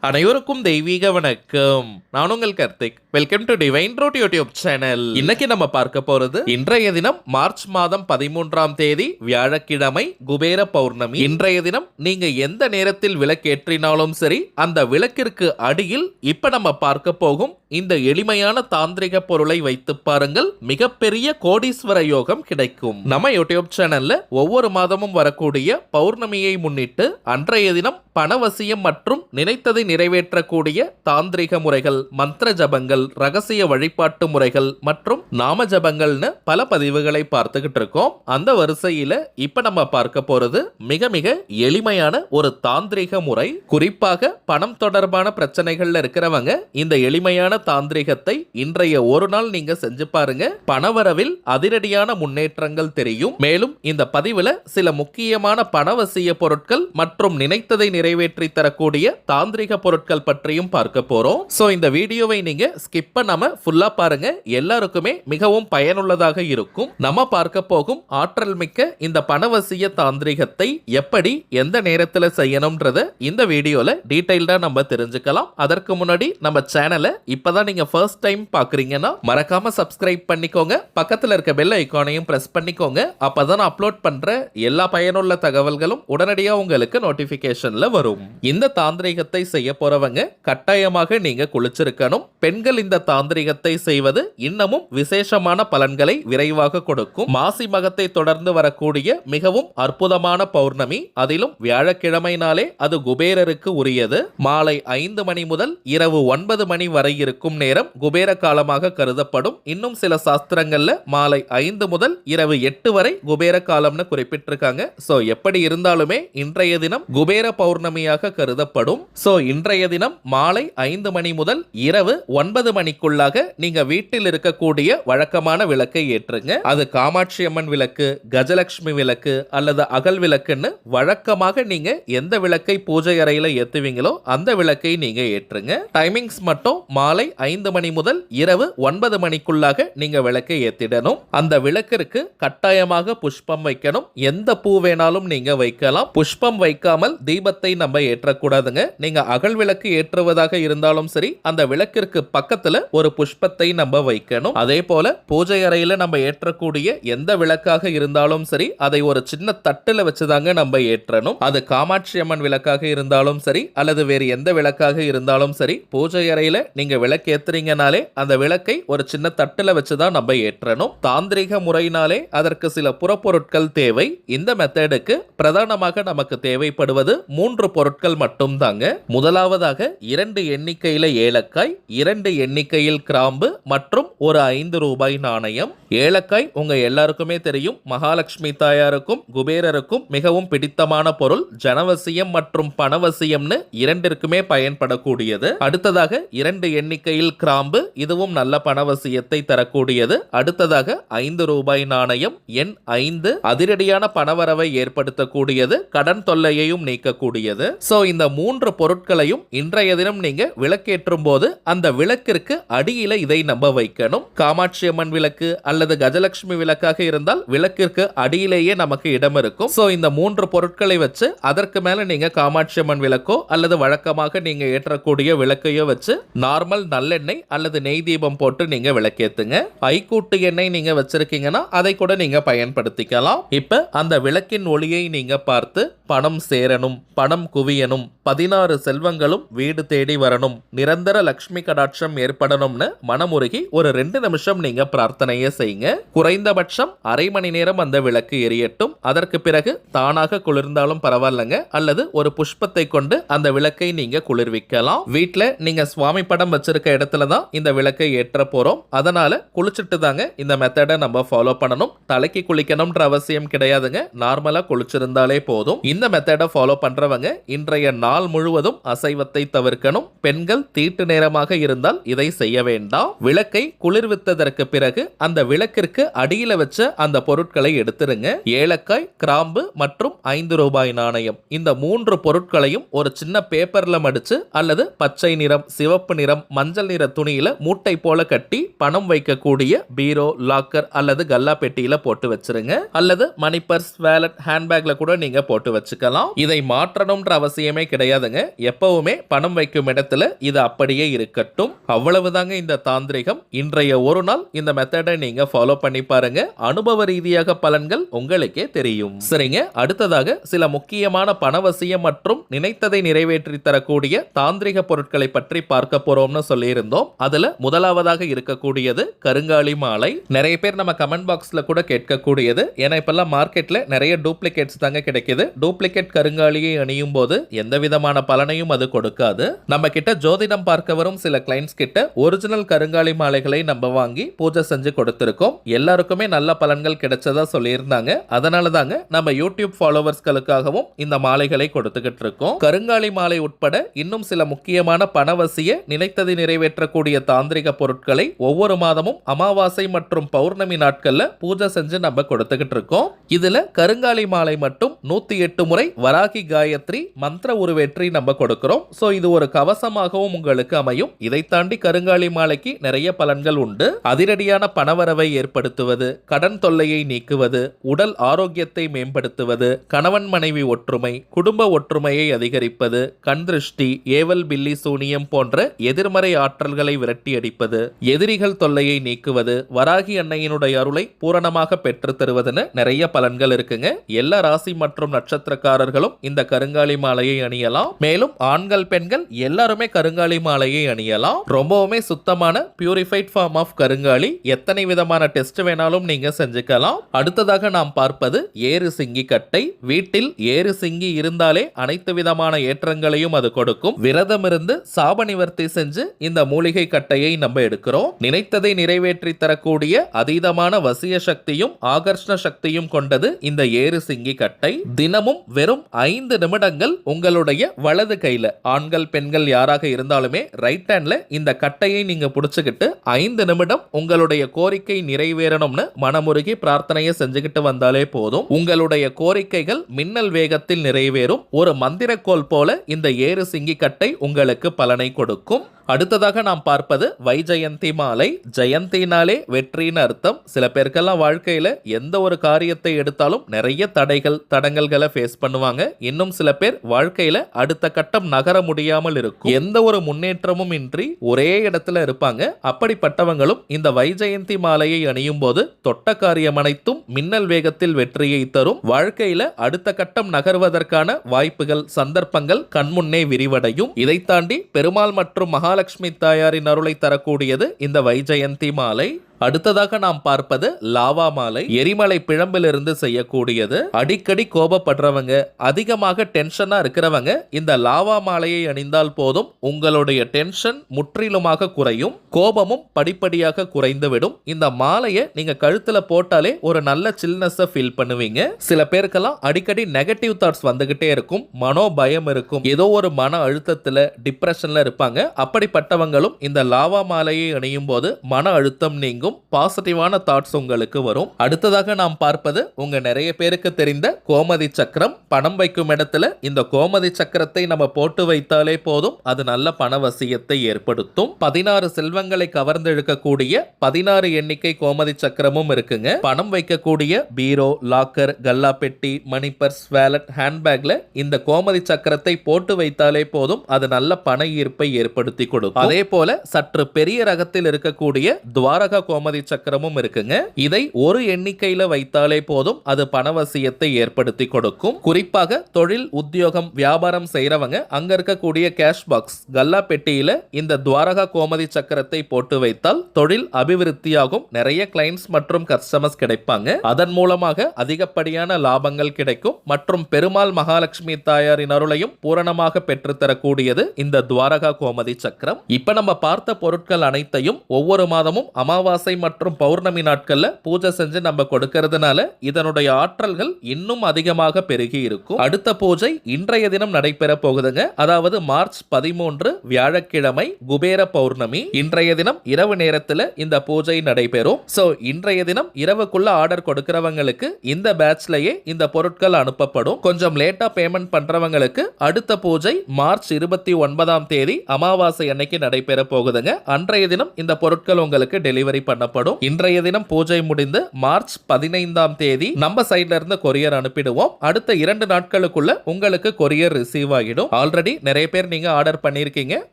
அனைவருக்கும் தெய்வீக வணக்கம். நான் உங்கள் Karthik. Welcome to divine truth YouTube channel. இன்னைக்கு நம்ம பார்க்க போறது இன்றைய தினம் மார்ச் மாதம் 13ஆம் தேதி வியாழக்கிழமை குபேர பௌர்ணமி. இன்றைய தினம் நீங்க எந்த நேரத்தில் விளக்கேற்றினாலும் சரி, அந்த விளக்கிற்கு அடியில் இப்ப நம்ம பார்க்க போகும் இந்த எளிமையான தாந்திரிக பொருளை வைத்து பாருங்கள், மிகப்பெரிய கோடீஸ்வர யோகம் கிடைக்கும். நம்ம யூடியூப் சேனல்ல ஒவ்வொரு மாதமும் வரக்கூடிய பௌர்ணமியை முன்னிட்டு அன்றைய தினம் பணவசியம் மற்றும் நினைத்ததை நிறைவேற்றக்கூடிய தாந்திரிக முறைகள், மந்திர ஜபங்கள், ரகசிய வழிபாட்டு முறைகள் மற்றும் நாம ஜபங்கள்னு பல பதிவுகளை பார்த்துக்கிட்டு இருக்கோம். அந்த வரிசையில இப்ப நம்ம பார்க்க போறது மிக மிக எளிமையான ஒரு தாந்திரிக முறை. குறிப்பாக பணம் தொடர்பான பிரச்சனைகள்ல இருக்கிறவங்க இந்த எளிமையான தாந்திரிகத்தை இன்றைய ஒரு நாள் நீங்க செஞ்சு பாருங்க. பணவரவில் அதிரடியான முன்னேற்றங்கள் தெரியும். மேலும் இந்த பதிவுல சில முக்கியமான பணவசிய பொருட்கள் மற்றும் நினைத்ததை நிறைவேற்றி தரக்கூடிய தாந்திரிக பொருட்கள் பற்றியும் பார்க்க போறோம். சோ இந்த வீடியோவை நீங்க ஸ்கிப் பண்ணாம ஃபுல்லா பாருங்க, எல்லாருக்குமே மிகவும் பயனுள்ளதாக இருக்கும். நம்ம பார்க்க போகும் ஆற்றல் மிக்க இந்த பணவசிய தாந்திரிகத்தை எப்படி எந்த நேரத்துல செய்யணும்ன்றத இந்த வீடியோல டீடைல்டா நம்ம தெரிஞ்சுக்கலாம். அதற்கு முன்னாடி நம்ம சேனலை இப்பதான் நீங்க ஃபர்ஸ்ட் டைம் பாக்குறீங்கன்னா மறக்காம சப்ஸ்கிரைப் பண்ணிக்கோங்க. பக்கத்துல இருக்க பெல் ஐகானையும் பிரஸ் பண்ணிக்கோங்க. அப்பதான் நான் அப்லோட் பண்ற எல்லா பயனுள்ள தகவல்களும் உடனடியா உங்களுக்கு நோட்டிபிகேஷன்ல வரும். இந்த தாந்திரிகத்தை செய்ய போறவங்க கட்டாயமாக நீங்க குளிச்சிருக்கணும். பெண்கள் இந்த தாந்திரிகத்தை செய்வது இன்னமும் விசேஷமான பலன்களை விரைவாக கொடுக்கும். மாசி மகத்தை தொடர்ந்து வரக்கூடிய மிகவும் அற்புதமான பௌர்ணமி, அதிலும் வியாழக்கிழமை நாளே அது குபேரருக்கு உரியது. மாலை 5 மணி முதல் இரவு 9 மணி வரை இருக்கும் நேரம் குபேர காலமாக கருதப்படும். இன்னும் சில சாஸ்திரங்கள்ல மாலை 5 முதல் இரவு 8 வரை குபேர காலம்னு குறிப்பிட்டிருக்காங்க. சோ எப்படி இருந்தாலுமே இன்றைய தினம் குபேர பௌர்ணமியாக கருதப்படும். சோ இன்றைய தினம் மாலை 5 மணி முதல் இரவு 9 மணிக்குள்ளாக நீங்க வீட்டில் இருக்கக்கூடிய வழக்கமான விளக்கை ஏற்றுங்க. அது காமாட்சி அம்மன் விளக்கு, கஜலட்சுமி விளக்கு அல்லது அகல் விளக்குன்னு வழக்கமாக நீங்க எந்த விளக்கை பூஜை அறையில ஏத்துவீங்களோ அந்த விளக்கை நீங்க ஏற்றுங்க. டைமிங்ஸ் மட்டும் மாலை 5 மணி முதல் இரவு 9 மணிக்குள்ளாக நீங்க விளக்கை ஏத்திடணும். அந்த விளக்கிற்கு கட்டாயமாக புஷ்பம் வைக்கணும். எந்த பூ வேணாலும் நீங்க வைக்கலாம். புஷ்பம் வைக்காமல் தீபத்தை நம்ம ஏற்றக்கூடாதுங்க. நீங்க அகல் விளக்கு ஏற்றுவதாக இருந்தாலும் சரி, அந்த விளக்கிற்கு பக்கத்துல ஒரு புஷ்பத்தை நம்ம வைக்கணும். அதே போல பூஜை அறையில நம்ம ஏற்றக்கூடிய எந்த விளக்காக இருந்தாலும் சரி, அதை ஒரு சின்ன தட்டுல வச்சுதாங்க நம்ம ஏற்றணும். அது காமாட்சி அம்மன் விளக்காக இருந்தாலும் சரி அல்லது வேறு எந்த விளக்காக இருந்தாலும் சரி, பூஜை அறையில நீங்க விளக்கு ஏத்துறீங்கனாலே அந்த விளக்கை ஒரு சின்ன தட்டுல வச்சுதான் நம்ம ஏற்றணும். தாந்திரிக முறையினாலே அதற்கு சில புறப்பொருட்கள் தேவை. இந்த மெத்தடுக்கு பிரதானமாக நமக்கு தேவைப்படுவது 3 பொருட்கள் மட்டும் தாங்க. முதலாவதாக 2 எண்ணிக்கையில ஏலக்காய், 2 எண்ணிக்கையில் கிராம்பு மற்றும் ஒரு 5 ரூபாய் நாணயம். ஏலக்காய் உங்க எல்லாருக்குமே தெரியும், மகாலட்சுமி தாயாருக்கும் குபேரருக்கும் மிகவும் பிடித்தமான பொருள். ஜனவசியம் மற்றும் பணவசியம்னு இரண்டிற்குமே பயன்படக்கூடியது. அடுத்ததாக 2 எண்ணிக்கையில் கிராம்பு, இதுவும் நல்ல பணவசியத்தை தரக்கூடியது. அடுத்ததாக 5 ரூபாய் நாணயம், எண் 5, அதிரடியான பணவரவை ஏற்படுத்தக்கூடியது, கடன் தொல்லையையும் நீக்கக்கூடியது. சோ இந்த 3 பொருட்களையும் இன்றைய தினம் நீங்க விளக்கேற்றும் போது அந்த விளக்கிற்கு அடியில இதை நம்ம வைக்கணும். காமாட்சி அம்மன் விளக்கு அல்லது கஜலட்சுமி விளக்காக இருந்தால் விளக்கிற்கு அடியிலேயே நமக்கு இடம் இருக்கும். சோ இந்த 3 பொருட்களை வச்சு அதற்கு மேல நீங்க காமாட்சி அம்மன் விளக்கோ அல்லது வழக்கமாக நீங்க ஏற்றக்கூடிய விளக்கையோ வச்சு நார்மல் நல்லெண்ணெய் அல்லது நெய் தீபம் போட்டு நீங்க விளக்கேத்துங்க. ஐக்கூட்டு எண்ணெய் நீங்க வச்சிருக்கீங்கன்னா அதை கூட நீங்க பயன்படுத்திக்கலாம். இப்ப அந்த விளக்கின் ஒளியை நீங்க பார்த்து பணம் சேரணும், பணம் குவியணும், 16 செல்வங்களும் வீடு தேடி வரணும், நிரந்தர லட்சுமி கடாட்சம் ஏற்படணும்னு மனமுருகி ஒரு 2 நிமிஷம் நீங்க பிரார்த்தனையை செய்யுங்க. குறைந்தபட்சம் அரை மணி நேரம் அந்த விளக்கு எரியட்டும். அதற்கு பிறகு தானாக குளிர்ந்தாலும் பரவாயில்லைங்க, அல்லது ஒரு புஷ்பத்தை கொண்டு அந்த விளக்கை நீங்க குளிர்விக்கலாம். வீட்டுல நீங்க சுவாமி படம் வச்சிருக்க இடத்துல தான் இந்த விளக்கை ஏற்ற போறோம். அதனால குளிச்சுட்டு தாங்க இந்த மெத்தடை நம்ம ஃபாலோ பண்ணணும். தலைக்கு குளிக்கணும்ன்ற அவசியம் கிடையாதுங்க, நார்மலா குளிச்சிருந்தாலே போதும். இந்த மெத்தடை ஃபாலோ பண்றவங்க இன்றைய நாள் முழுவதும் அசைவத்தை தவிர்க்கணும். பெண்கள் தீட்டு நேரமாக இருந்தால் இதை செய்ய வேண்டாம். விளக்கை குளிர்வித்ததற்கு பிறகு அந்த விளக்கிற்கு அடியில வச்ச அந்த பொருட்களை எடுத்துருங்க. ஏலக்காய், கிராம்பு மற்றும் 5 ரூபாய் நாணயம், இந்த 3 பொருட்களையும் ஒரு சின்ன பேப்பர்ல மடிச்சு அல்லது பச்சை நிறம், சிவப்பு நிறம், மஞ்சள் மஞ்சள் நிற துணியில மூட்டை போல கட்டி பணம் வைக்கக்கூடிய பீரோ, லாக்கர் அல்லது கல்லா பெட்டியில போட்டு வச்சிருங்க. அல்லது மணி பர்ஸ், வேலட், ஹேண்ட்பேக்ல கூட நீங்க போட்டு வச்சுக்கலாம். இதை மாற்றணும்ன்ற அவசியமே கிடையாதுங்க. எப்பவுமே பணம் வைக்கும் இடத்துல இது அப்படியே இருக்கட்டும். அவ்வளவுதாங்க இந்த தாந்திரிகம். இன்றைய ஒரு நாள் இந்த மெத்தடை நீங்க ஃபாலோ பண்ணி பாருங்க. அனுபவ ரீதியாக பலன்கள் உங்களுக்கே தெரியும். சரிங்க, அடுத்ததாக சில முக்கியமான பணவசியம் மற்றும் நினைத்ததை நிறைவேற்றி தரக்கூடிய தாந்திரிக பொருட்களை பற்றி பார்க்க போறோம்னு சொல்லியிருந்தோம். அதுல முதலாவதாக இருக்கக்கூடியது கருங்காலி மாலை. நிறைய பேர் நம்ம கமெண்ட் பாக்ஸ்ல கூட கேட்கக்கூடியது. ஏன்னா இப்பெல்லாம் மார்க்கெட்ல நிறைய டூப்ளிகேட்ஸ் தாங்க கிடைக்குது. டூப்ளிகேட் கருங்காலியை அணியும் போது எந்த விதமான பலனையும் அது கொடுக்காது. நம்ம கிட்ட ஜோதிடம் பார்க்க வரும் சில கிளைண்ட்ஸ் கிட்ட ஒரிஜினல் கருங்காலி மாலைகளை நம்ம வாங்கி பூஜை செஞ்சு கொடுத்திருக்கோம். எல்லாருக்குமே நல்ல பலன்கள் கிடைச்சதா சொல்லியிருந்தாங்க. அதனால தாங்க நம்ம யூடியூப் ஃபாலோவர்ஸ்களுக்காகவும் இந்த மாலைகளை கொடுத்துக்கிட்டு இருக்கோம். கருங்காலி மாலை உட்பட இன்னும் சில முக்கியமான பணவசிய நினைத்ததை நிறைவேற்றக்கூடிய தாந்திரிக பொருட்களை ஒவ்வொரு மாதமும் அமாவாசை மற்றும் பௌர்ணமி நாட்கள்ல பூஜை செஞ்சு நம்ம கொடுத்துக்கிட்டு இருக்கோம். இதுல கருங்காலி மாலை மட்டும் 108 முறை வராகி காயத்ரி மந்திர உருவேற்றி நம்ம கொடுக்கிறோம். சோ இது ஒரு கவசமாகவும் உங்களுக்கு அமையும். இதை தாண்டி கருங்காலி மாலைக்கு நிறைய பலன்கள் உண்டு. அதிரடியான பணவரவை ஏற்படுத்துவது, கடன் தொல்லையை நீக்குவது, உடல் ஆரோக்கியத்தை மேம்படுத்துவது, கணவன் மனைவி ஒற்றுமை, குடும்ப ஒற்றுமையை அதிகரிப்பது, கண் திருஷ்டி, ஏவல், பில்லி, சூனியம் போன்ற எதிர்மறை ஆற்றல்களை விரட்டி அடிப்பது, எதிரிகள் தொல்லையை நீக்குவது, வராகி அன்னையினுடைய அருளை பூரணமாக பெற்று தருவதுன்னு நிறைய பலன்கள் இருக்குங்க. எல்லா ராசி மற்றும் நட்சத்திரக்காரர்களும் இந்த கருங்காலி மாலையை அணியலாம். மேலும் ஆண்கள், பெண்கள் எல்லாருமே கருங்காலி மாலையை அணியலாம். ரொம்பவுமே சுத்தமான பியூரிஃபைட் ஃபார்ம் ஆஃப் கருங்காலி. எத்தனை விதமான டெஸ்ட் வேணாலும் நீங்க செஞ்சுக்கலாம். அடுத்ததாக நாம் பார்ப்பது ஏறு சிங்கி கட்டை. வீட்டில் ஏறு சிங்கி இருந்தாலே அனைத்து விதமான ஏற்றங்களையும் அது கொடுக்கும். விரதம் இருந்து சாப நிவர்த்தி செஞ்சு இந்த மூலிகை கட்டையை நம்ம எடுக்கிறோம். நினைத்ததை நிறைவேற்றி தரக்கூடிய அதீதமான வசிய சக்தியும் ஆகர்ஷண சக்தியும் கொண்டது இந்த ஏறு சிங்கி கட்டை. தினமும் வெறும் 5 நிமிடங்கள் உங்களுடைய வலது கையில, ஆண்கள் பெண்கள் யாராக இருந்தாலுமே ரைட் ஹேண்ட்ல இந்த கட்டையை நீங்க புடிச்சுக்கிட்டு 5 நிமிடம் உங்களுடைய கோரிக்கை நிறைவேறணும்னு மனமுருகி பிரார்த்தனையை செஞ்சுக்கிட்டு வந்தாலே போதும். உங்களுடைய கோரிக்கைகள் மின்னல் வேகத்தில் நிறைவேறும். ஒரு மந்திரக்கோல் போல இந்த ஏறு சிங்கி கட்டை உங்களுக்கு பலனை கொடுக்கும். அடுத்ததாக நாம் பார்ப்பது வைஜெயந்தி மாலை. ஜெயந்தினாலே வெற்றின்னு அர்த்தம். சில பேருக்கெல்லாம் வாழ்க்கையில எந்த ஒரு காரியத்தை எடுத்தாலும் நிறைய தடைகள், தடங்கல்களை ஃபேஸ் பண்ணுவாங்க. இன்னும் சில பேர் வாழ்க்கையில அடுத்த கட்டம் நகர முடியாமல் இருக்கும். எந்த ஒரு முன்னேற்றமும் இன்றி ஒரே இடத்துல இருப்பாங்க. அப்படிப்பட்டவங்களும் இந்த வைஜெயந்தி மாலையை அணியும் போது தொட்ட காரியம் அனைத்தும் மின்னல் வேகத்தில் வெற்றியை தரும். வாழ்க்கையில அடுத்த கட்டம் நகர்வதற்கான வாய்ப்புகள், சந்தர்ப்பங்கள் கண்முன்னே விரிவடையும். இதை தாண்டி பெருமாள் மற்றும் மகாலட்சுமி தாயாரின் அருளை தரக்கூடியது இந்த வைஜெயந்தி மாலை. அடுத்ததாக நாம் பார்ப்பது லாவா மாலை. எரிமலை பிழம்பிலிருந்து செய்யக்கூடியது. அடிக்கடி கோபப்படுறவங்க, அதிகமாக டென்ஷனா இருக்கிறவங்க இந்த லாவா மாலையை அணிந்தால் போதும் உங்களுடைய டென்ஷன் முற்றிலுமாக குறையும். கோபமும் படிப்படியாக குறைந்துவிடும். இந்த மாலையை நீங்க கழுத்துல போட்டாலே ஒரு நல்ல சில்னஸ் ஃபீல் பண்ணுவீங்க. சில பேருக்கெல்லாம் அடிக்கடி நெகட்டிவ் தாட்ஸ் வந்துகிட்டே இருக்கும். மனோபயம் இருக்கும். ஏதோ ஒரு மன அழுத்தத்துல, டிப்ரெஷன்ல இருப்பாங்க. அப்படிப்பட்டவங்களும் இந்த லாவா மாலையை அணியும் போது மன அழுத்தம் நீங்கும். பாசிட்டிவான தாட்ஸ் உங்களுக்கு வரும். அடுத்ததாக நாம் பார்ப்பது உங்க நிறைய பேருக்கு தெரிந்த கோமதி சக்கரம். பணம் வைக்கும் இடத்துல இந்த கோமதி சக்கரத்தை நம்ம போட்டு வைத்தாலே போதும் அது நல்ல பணவசியத்தை ஏற்படுத்தும். 16 செல்வங்களை கவர்ந்தெழுக்கக்கூடிய 16 எண்ணிக்கை கோமதி சக்கரமும் இருக்குங்க. பணம் வைக்கக்கூடிய பீரோ, லாக்கர், கல்லா பெட்டி, மணி பர்ஸ், வேலட், ஹேண்ட்பேக்ல இந்த கோமதி சக்கரத்தை போட்டு வைத்தாலே போதும் அது நல்ல பண ஈர்ப்பை ஏற்படுத்தி கொடுக்கும். அதே போல சற்று பெரிய ரகத்தில் இருக்கக்கூடிய துவாரகா கோமதி சக்கரமும் இருக்குங்க. இதை ஒரு எண்ணிக்கையில வைத்தாலே போதும் அது பணவசியத்தை ஏற்படுத்தி கொடுக்கும். குறிப்பாக தொழில், உத்தியோகம், வியாபாரம் செய்யறவங்க அங்க இருக்கக்கூடிய கேஷ் பாக்ஸ், கல்லா பெட்டியில இந்த துவாரகா கோமதி சக்கரத்தை போட்டு வைத்தால் தொழில் அபிவிருத்தியாகும். நிறைய கிளைண்ட்ஸ் மற்றும் கஸ்டமர்ஸ் கிடைப்பாங்க. அதன் மூலமாக அதிகப்படியான லாபங்கள் கிடைக்கும். மற்றும் பெருமாள் மகாலட்சுமி தாயாரின் அருளையும் பூரணமாக பெற்றுத்தரக்கூடியது இந்த துவாரகா கோமதி சக்கரம். இப்ப நம்ம பார்த்த பொருட்கள் அனைத்தையும் ஒவ்வொரு மாதமும் அமாவாசை அமாவாசை மற்றும் பௌர்ணமி நாட்கள்ல பூஜை செஞ்சு நம்ம கொடுக்கறதுனால இதனுடைய ஆற்றல்கள் இன்னும் அதிகமாக பெருகி இருக்கும். அடுத்த பூஜை இன்றைய தினம் நடைபெற போகுதுங்க. அதாவது மார்ச் 13 வியாழக்கிழமை குபேர பௌர்ணமி. இன்றைய தினம் இரவு நேரத்துல இந்த பூஜை நடைபெறும். சோ இன்றைய தினம் இரவுக்குள்ள ஆர்டர் கொடுக்கிறவங்களுக்கு இந்த பேட்ச்லயே இந்த பொருட்கள் அனுப்பப்படும். கொஞ்சம் லேட்டா பேமெண்ட் பண்றவங்களுக்கு அடுத்த பூஜை மார்ச் 29ஆம் தேதி அமாவாசை அன்னைக்கு நடைபெற போகுதுங்க. அன்றைய தினம் இந்த பொருட்கள் உங்களுக்கு டெலிவரி பண்ணப்படும். இன்றைய தினம் பூஜை முடிந்து மார்ச் 15ஆம் தேதி நம்ம சைட்ல இருந்து கொரியர் அனுப்பிடுவோம். அடுத்த 2 நாட்களுக்குள்ள உங்களுக்கு கொரியர் ரிசீவ் ஆகிடும். ஆல்ரெடி நிறைய பேர் நீங்க ஆர்டர் பண்ணிருக்கீங்க.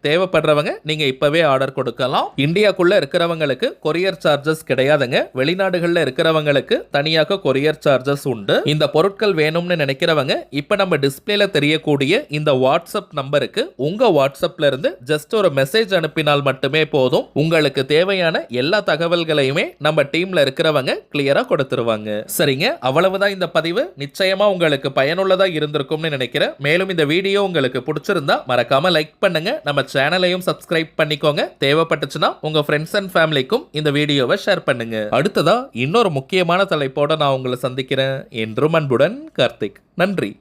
தேவைப்படுறவங்க நீங்க இப்பவே ஆர்டர் கொடுக்கலாம். இந்தியாக்குள்ள இருக்கிறவங்களுக்கு கொரியர் சார்ஜஸ் கிடையாதுங்க. வெளிநாடுகள்ல இருக்கிறவங்களுக்கு தனியாக கொரியர் சார்ஜஸ் உண்டு. இந்த பொருட்கள் வேணும்னு நினைக்கிறவங்க இப்ப நம்ம டிஸ்பிளேல தெரியக்கூடிய இந்த வாட்ஸ்அப் நம்பருக்கு உங்க வாட்ஸ்அப்ல இருந்து ஜஸ்ட் ஒரு மெசேஜ் அனுப்பினால் மட்டுமே போதும். உங்களுக்கு தேவையான எல்லா தகவல்களையுமே நம்ம டீம்ல இருக்கிறவங்க கிளியரா கொடுத்துருவாங்க. சரிங்க, அவ்வளவுதான் இந்த பதிவு. நிச்சயமா உங்களுக்கு பயனுள்ளதா இருந்திருக்கும்னு நினைக்கிறேன். மேலும் இந்த வீடியோ உங்களுக்கு பிடிச்சிருந்தா மறக்காம லைக் பண்ணுங்க. நம்ம சேனலையும் சப்ஸ்கிரைப் பண்ணிக்கோங்க. தேவைப்பட்டுச்சுன்னா உங்க ஃப்ரெண்ட்ஸ் அண்ட் ஃபேமிலிக்கும் இந்த வீடியோவை ஷேர் பண்ணுங்க. அடுத்ததா இன்னொரு முக்கியமான தலைப்போட நான் உங்களை சந்திக்கிறேன். என்றும் அன்புடன் கார்த்திக். நன்றி.